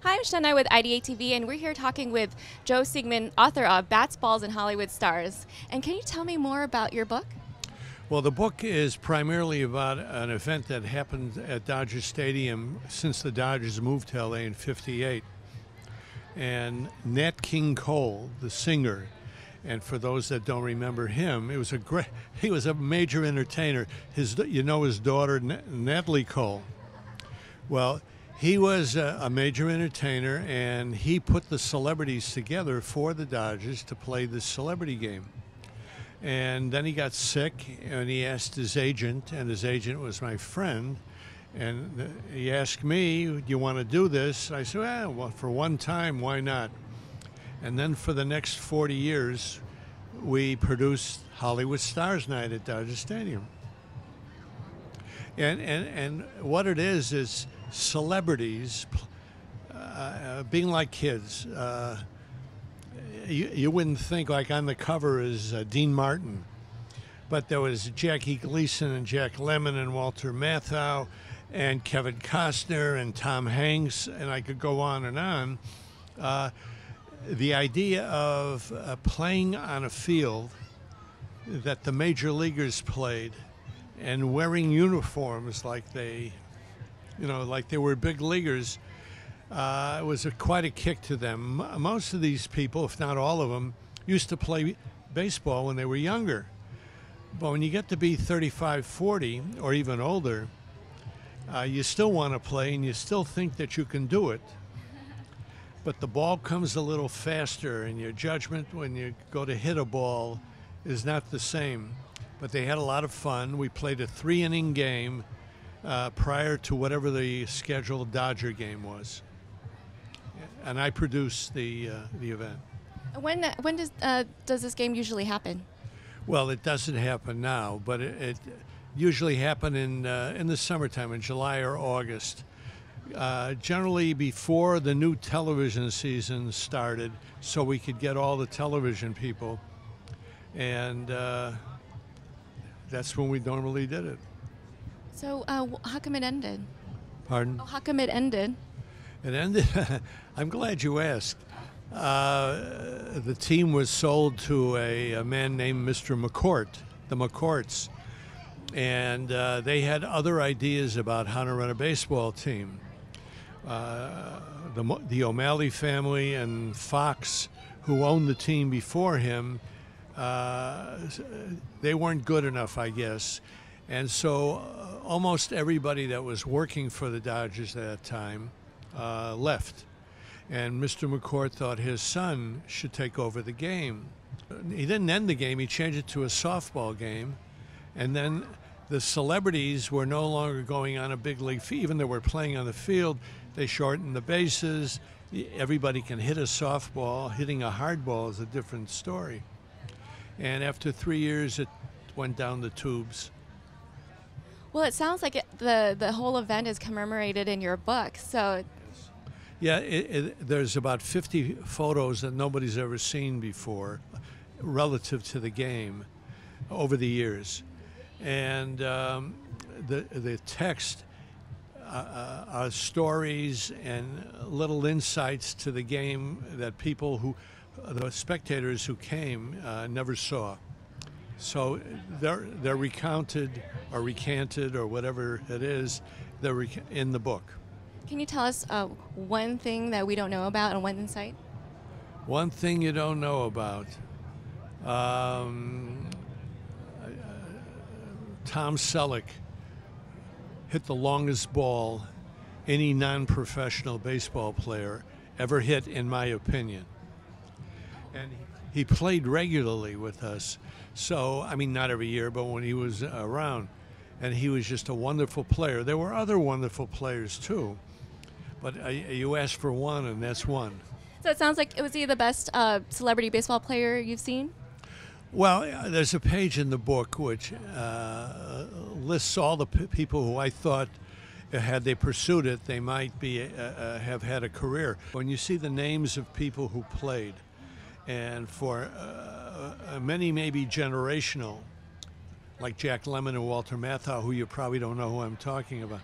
Hi, I'm Shana with IdeateTV, and we're here talking with Joe Siegman, author of Bats, Balls, and Hollywood Stars. And can you tell me more about your book? Well, the book is primarily about an event that happened at Dodger Stadium since the Dodgers moved to LA in '58. And Nat King Cole, the singer, and for those that don't remember him, he was a major entertainer. His daughter Natalie Cole. Well, he was a major entertainer, and he put the celebrities together for the Dodgers to play this celebrity game. And then he got sick, and he asked his agent, and his agent was my friend, and he asked me, "Do you want to do this?" I said, well, for one time, why not? And then for the next 40 years, we produced Hollywood Stars Night at Dodger Stadium. And what it is celebrities being like kids. You wouldn't think, like on the cover is Dean Martin, but there was Jackie Gleason and Jack Lemmon and Walter Matthau and Kevin Costner and Tom Hanks, and I could go on and on. The idea of playing on a field that the major leaguers played and wearing uniforms like they were big leaguers, it was quite a kick to them. Most of these people, if not all of them, used to play baseball when they were younger. But when you get to be 35, 40, or even older, you still want to play and you still think that you can do it. But the ball comes a little faster, and your judgment when you go to hit a ball is not the same. But they had a lot of fun. We played a 3-inning game prior to whatever the scheduled Dodger game was. And I produced the event. When does this game usually happen? Well, it doesn't happen now, but it usually happen in the summertime, in July or August. Generally before the new television season started, so we could get all the television people. And that's when we normally did it. So how come it ended? Pardon? Oh, how come it ended? It ended. I'm glad you asked. The team was sold to a man named Mr. McCourt, the McCourts, and they had other ideas about how to run a baseball team. The O'Malley family and Fox, who owned the team before him, they weren't good enough, I guess. And so almost everybody that was working for the Dodgers at that time left. And Mr. McCourt thought his son should take over the game. He didn't end the game, he changed it to a softball game. And then the celebrities were no longer going on a big league field. Even though we're playing on the field, they shortened the bases. Everybody can hit a softball. Hitting a hard ball is a different story. And after 3 years, it went down the tubes. Well, it sounds like the whole event is commemorated in your book. So, yeah, there's about 50 photos that nobody's ever seen before, relative to the game, over the years, and the text are stories and little insights to the game that the spectators who came never saw. So they're recounted or recanted or whatever it is. They're in the book. Can you tell us one thing that we don't know about and one insight? One thing you don't know about. Tom Selleck hit the longest ball any non-professional baseball player ever hit, in my opinion. And he played regularly with us. So, I mean, not every year, but when he was around. And he was just a wonderful player. There were other wonderful players, too. But you asked for one, and that's one. So it sounds like, was he the best celebrity baseball player you've seen? Well, there's a page in the book which lists all the people who I thought, had they pursued it, they might have had a career. When you see the names of people who played, and for many maybe generational, like Jack Lemmon and Walter Matthau, who you probably don't know who I'm talking about.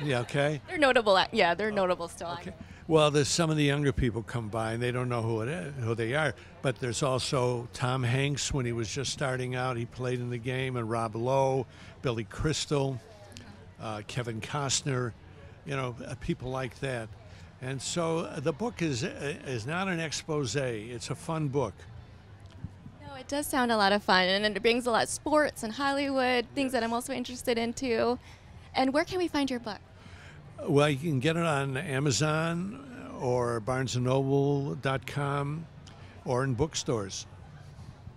Yeah, okay? They're notable. Yeah, they're notable still. Okay. Well, there's some of the younger people come by and they don't know who they are. But there's also Tom Hanks when he was just starting out. He played in the game, and Rob Lowe, Billy Crystal, Kevin Costner, people like that. And so the book is not an expose. It's a fun book. No, it does sound a lot of fun, and it brings a lot of sports and Hollywood, things that I'm also interested in too. And where can we find your book? Well, you can get it on Amazon or BarnesandNoble.com or in bookstores.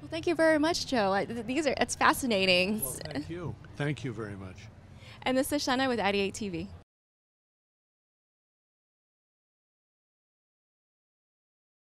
Well, thank you very much, Joe. It's fascinating. Well, thank you. Thank you very much. And this is Shanna with IdeateTV.